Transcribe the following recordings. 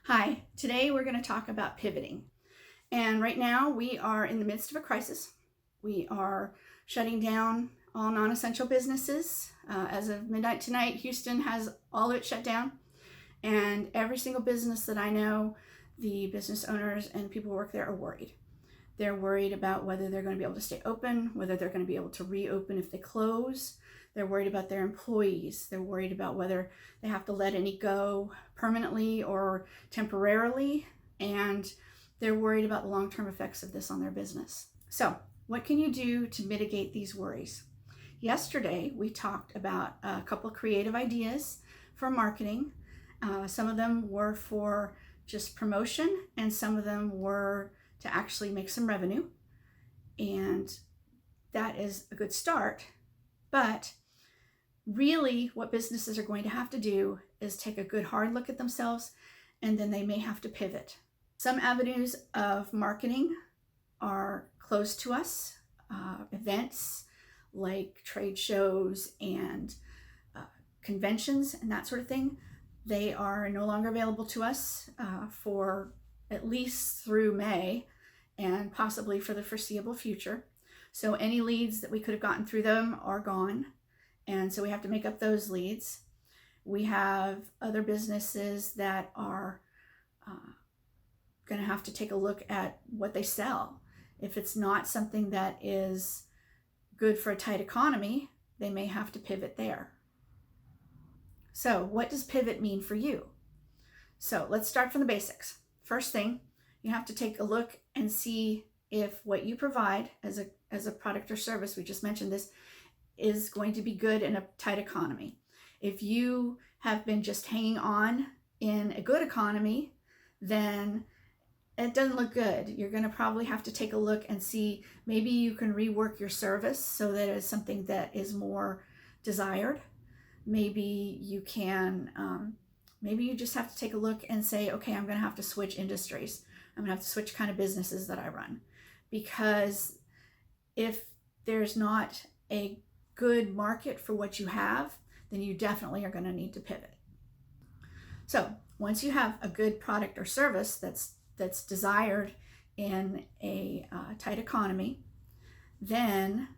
Hi, today we're going to talk about pivoting. And right now we are in the midst of a crisis. We are shutting down all non essential businesses. As of midnight tonight, Houston has all of it shut down. And every single business that I know, the business owners and people who work there are worried. They're worried about whether they're going to be able to stay open, whether they're going to be able to reopen if they close. They're worried about their employees. They're worried about whether they have to let any go permanently or temporarily. And they're worried about the long-term effects of this on their business. So, what can you do to mitigate these worries? Yesterday, we talked about a couple of creative ideas for marketing. Some of them were for just promotion, and some of them were to actually make some revenue. And that is a good start. But really, what businesses are going to have to do is take a good hard look at themselves, and then they may have to pivot. Some avenues of marketing are closed to us. Events like trade shows and conventions and that sort of thing, they are no longer available to us for at least through May and possibly for the foreseeable future. So any leads that we could have gotten through them are gone. And so we have to make up those leads. We have other businesses that are going to have to take a look at what they sell. If it's not something that is good for a tight economy, they may have to pivot there. So what does pivot mean for you? So let's start from the basics. First thing, you have to take a look and see if what you provide as a product or service, we just mentioned this, is going to be good in a tight economy. If you have been just hanging on in a good economy, then it doesn't look good. You're going to probably have to take a look and see, maybe you can rework your service so that it's something that is more desired. Maybe you can, maybe you just have to take a look and say, okay, I'm going to have to switch industries. I'm going to have to switch kind of businesses that I run. Because if there's not a good market for what you have, then you definitely are going to need to pivot. So once you have a good product or service that's desired in a tight economy, then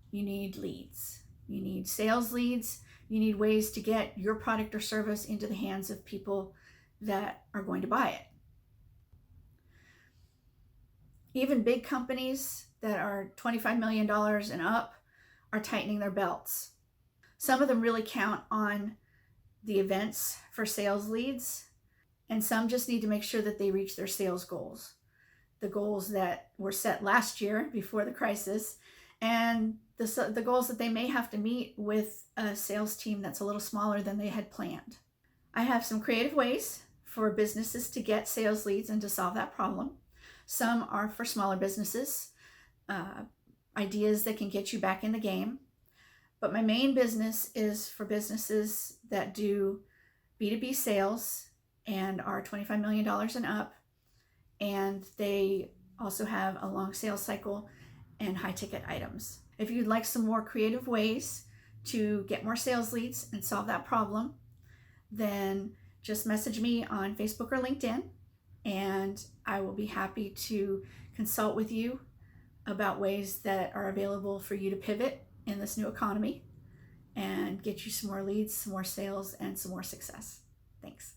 you need leads. You need sales leads. You need ways to get your product or service into the hands of people that are going to buy it. Even big companies that are $25 million and up are tightening their belts. Some of them really count on the events for sales leads, and some just need to make sure that they reach their sales goals, the goals that were set last year before the crisis, and the goals that they may have to meet with a sales team that's a little smaller than they had planned. I have some creative ways for businesses to get sales leads and to solve that problem. Some are for smaller businesses, ideas that can get you back in the game. But my main business is for businesses that do B2B sales and are $25 million and up. And they also have a long sales cycle and high ticket items. If you'd like some more creative ways to get more sales leads and solve that problem, then just message me on Facebook or LinkedIn, and I will be happy to consult with you about ways that are available for you to pivot in this new economy and get you some more leads, some more sales, and some more success. Thanks.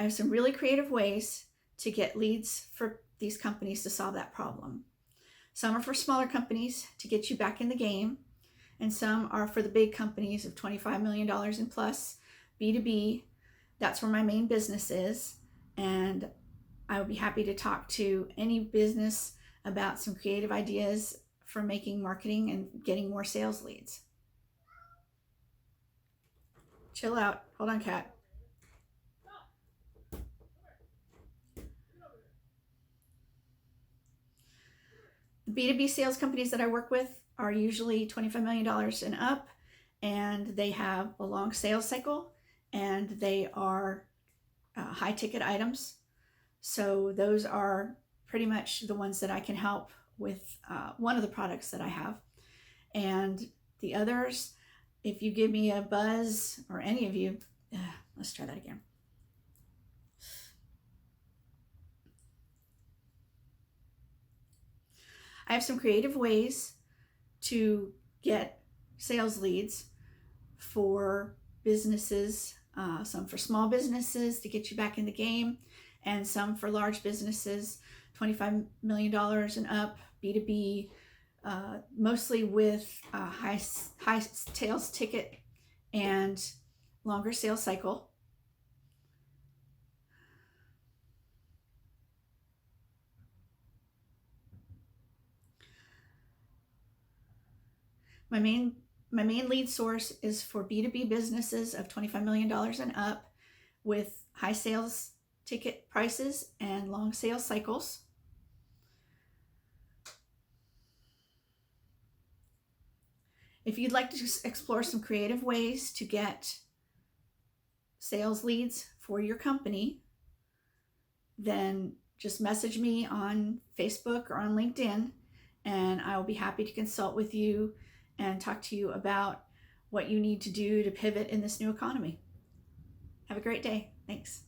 I have some really creative ways to get leads for these companies to solve that problem. Some are for smaller companies to get you back in the game, and some are for the big companies of $25 million and plus, B2B. That's where my main business is, and I would be happy to talk to any business about some creative ideas for making marketing and getting more sales leads. Chill out. Hold on, cat. The B2B sales companies that I work with are usually $25 million and up, and they have a long sales cycle, and they are high ticket items. So those are pretty much the ones that I can help with one of the products that I have. And the others, if you give me a buzz, or any of you, let's try that again. I have some creative ways to get sales leads for businesses, some for small businesses to get you back in the game, and some for large businesses, $25 million and up, B2B, mostly with high sales ticket and longer sales cycle. My main lead source is for B2B businesses of $25 million and up with high sales ticket prices and long sales cycles. If you'd like to explore some creative ways to get sales leads for your company, then just message me on Facebook or on LinkedIn, and I will be happy to consult with you and talk to you about what you need to do to pivot in this new economy. Have a great day. Thanks.